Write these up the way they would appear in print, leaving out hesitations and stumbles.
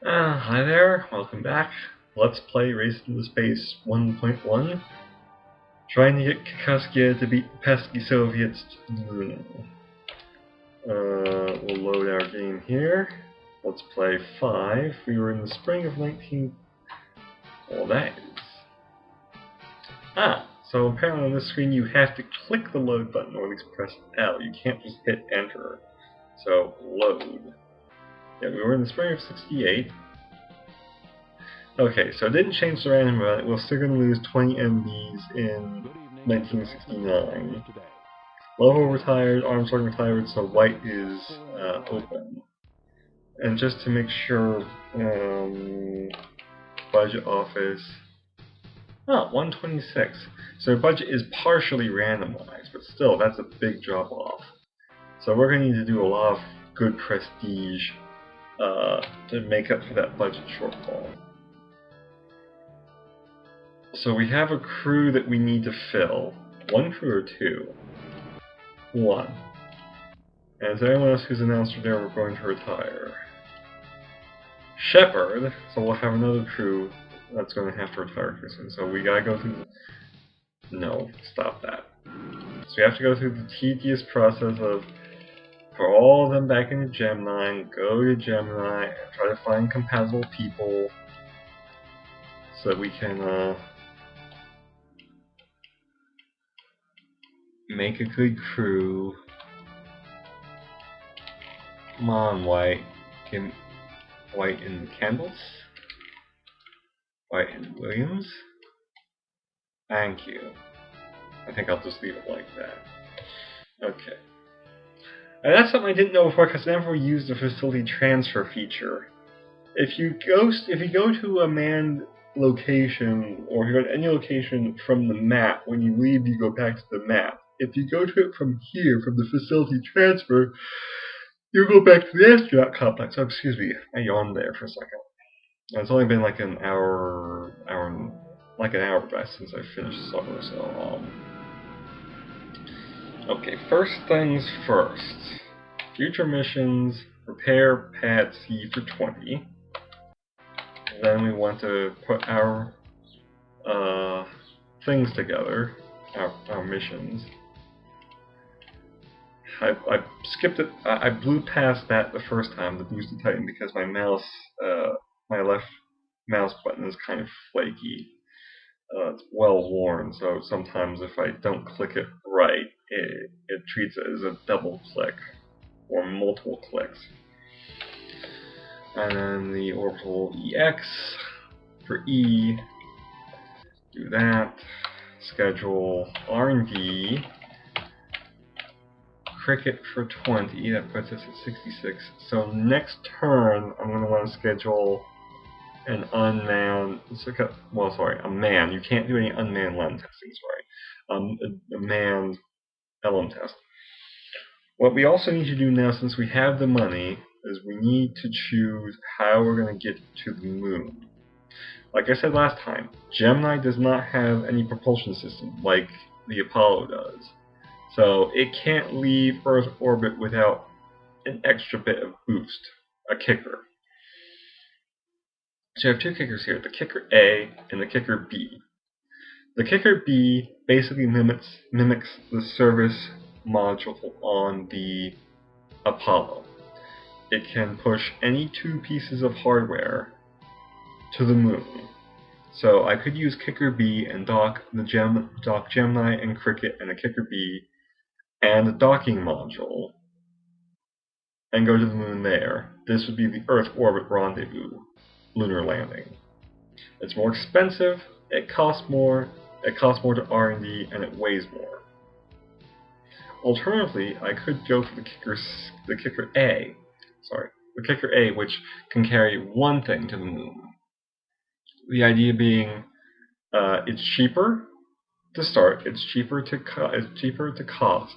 Hi there, welcome back. Let's play Race into Space 1.1. Trying to get Kakuskia to beat the pesky Soviets to the moon. We'll load our game here. Let's play 5. We were in the spring of 19... Well, that is... So apparently on this screen you have to click the load button or at least press L. You can't just hit enter. So, load. Yeah, we were in the spring of 68. Okay, so it didn't change the random run. We're still going to lose 20 MBs in 1969. Lovo retired, Armstrong retired, so White is open. And just to make sure, budget office... Oh, 126. So budget is partially randomized, but still, that's a big drop off. So we're going to need to do a lot of good prestige to make up for that budget shortfall. So we have a crew that we need to fill. One crew or two? One. And is anyone else who's announced there we're going to retire? Shepard, so we'll have another crew that's going to have to retire pretty soon. So we gotta go through the... No, stop that. So we have to go through the tedious process of put all of them back into Gemini, go to Gemini, and try to find compatible people so that we can make a good crew. Come on, White. Give White and Candles. White and Williams. Thank you. I think I'll just leave it like that. Okay. And that's something I didn't know before because I never used the facility transfer feature. If you go to a manned location, or if you go to any location from the map, when you leave you go back to the map. If you go to it from here, from the facility transfer, you go back to the astronaut complex. Oh, excuse me, I yawned there for a second. It's only been like an hour back since I finished supper, so okay, first things first. Future missions, repair pad C for 20. Then we want to put our things together, our missions. I skipped it. I blew past that the first time, the boosted Titan, because my mouse, my left mouse button is kind of flaky. It's well worn, so sometimes if I don't click it right, it treats it as a double click or multiple clicks. And then the orbital EX for E. Do that. Schedule R&D. Cricket for 20, that puts us at 66. So next turn, I'm going to want to schedule an unmanned, a man. You can't do any unmanned LEM testing, sorry. A manned LM test. What we also need to do now, since we have the money, is we need to choose how we're going to get to the moon. Like I said last time, Gemini does not have any propulsion system like the Apollo does. So it can't leave Earth orbit without an extra bit of boost, a kicker. So you have two kickers here, the kicker A and the kicker B. The kicker B basically mimics the service module on the Apollo. It can push any two pieces of hardware to the moon. So I could use kicker B and dock Gemini and Cricket and a kicker B and a docking module and go to the moon there. This would be the Earth orbit rendezvous lunar landing. It's more expensive, it costs more to R&D, and it weighs more. Alternatively, I could go for the kicker A, which can carry one thing to the moon. The idea being, it's cheaper to start, it's cheaper to cost.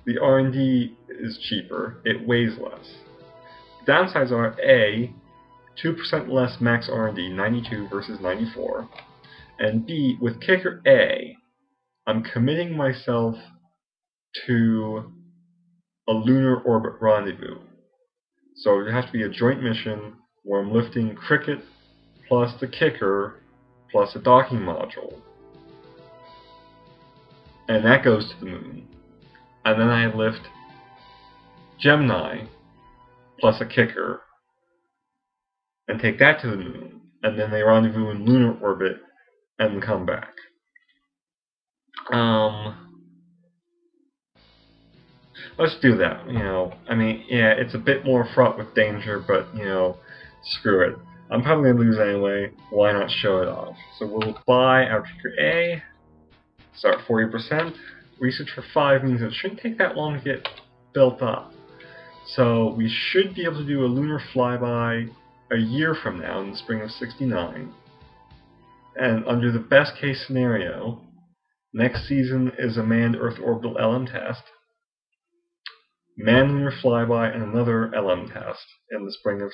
The R&D is cheaper, it weighs less. Downsides are A, 2% less max R&D, 92 versus 94, and B, with kicker A, I'm committing myself to a lunar orbit rendezvous. So it would have to be a joint mission where I'm lifting Cricket plus the kicker plus a docking module. And that goes to the moon. And then I lift Gemini plus a kicker and take that to the moon. And then they rendezvous in lunar orbit and come back. Let's do that. I mean, yeah, it's a bit more fraught with danger, but screw it. I'm probably gonna lose anyway. Why not show it off? So we'll buy our kicker A. Start 40%. Research for 5 means it shouldn't take that long to get built up. So we should be able to do a lunar flyby a year from now in the spring of '69. And under the best case scenario, next season is a manned Earth orbital LM test, manned lunar flyby, and another LM test in the spring of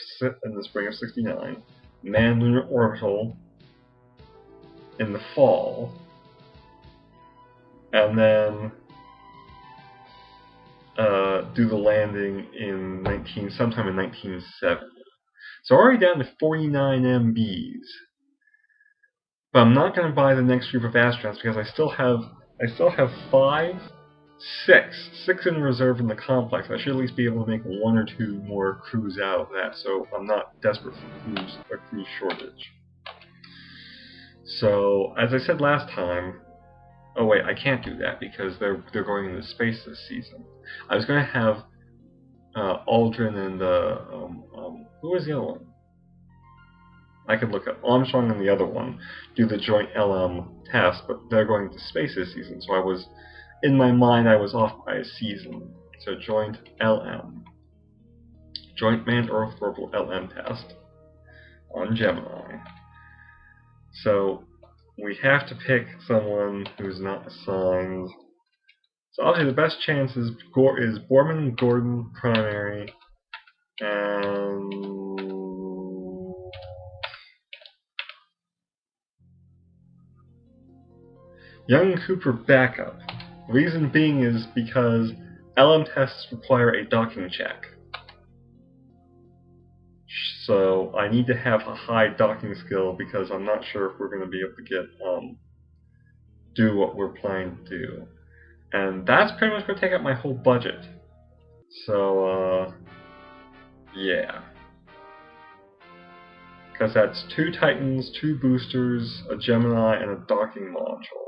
'69, manned lunar orbital in the fall, and then do the landing in sometime in 1970. So already down to 49 MBs. But I'm not going to buy the next group of astronauts because I still have six in reserve in the complex. I should at least be able to make 1 or 2 more crews out of that, so I'm not desperate for a crew shortage. So, as I said last time, oh wait, I can't do that because they're going into space this season. I was going to have Aldrin and who was the other one? I could look up Armstrong and the other one, do the joint LM test, but they're going to space this season, so in my mind I was off by a season. So joint LM, joint manned Earth orbital LM test on Gemini. So we have to pick someone who's not assigned. So obviously the best chance is Borman and Gordon primary, and Young and Cooper backup. Reason being is because LM tests require a docking check. So I need to have a high docking skill because I'm not sure if we're going to be able to do what we're planning to do. And that's pretty much going to take up my whole budget. So, yeah. Because that's 2 Titans, 2 boosters, a Gemini, and a docking module.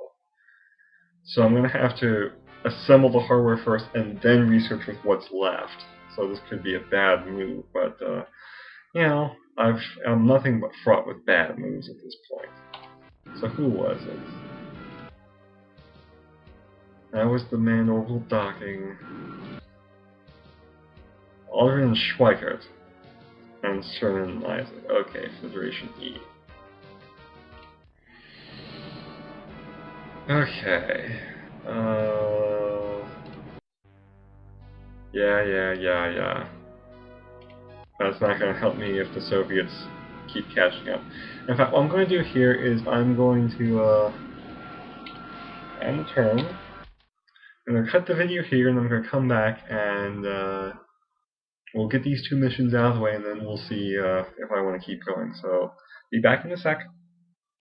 So I'm going to have to assemble the hardware first and then research with what's left. So this could be a bad move, but I'm nothing but fraught with bad moves at this point. So who was it? That was the manned orbital docking. Aldrin and Schweikart. And Cernan and Isaac. Okay, Federation E. Okay. Yeah. That's not going to help me if the Soviets keep catching up. In fact, what I'm going to do here is I'm going to end the turn. I'm going to cut the video here, and I'm going to come back and we'll get these 2 missions out of the way, and then we'll see if I want to keep going. So, be back in a sec.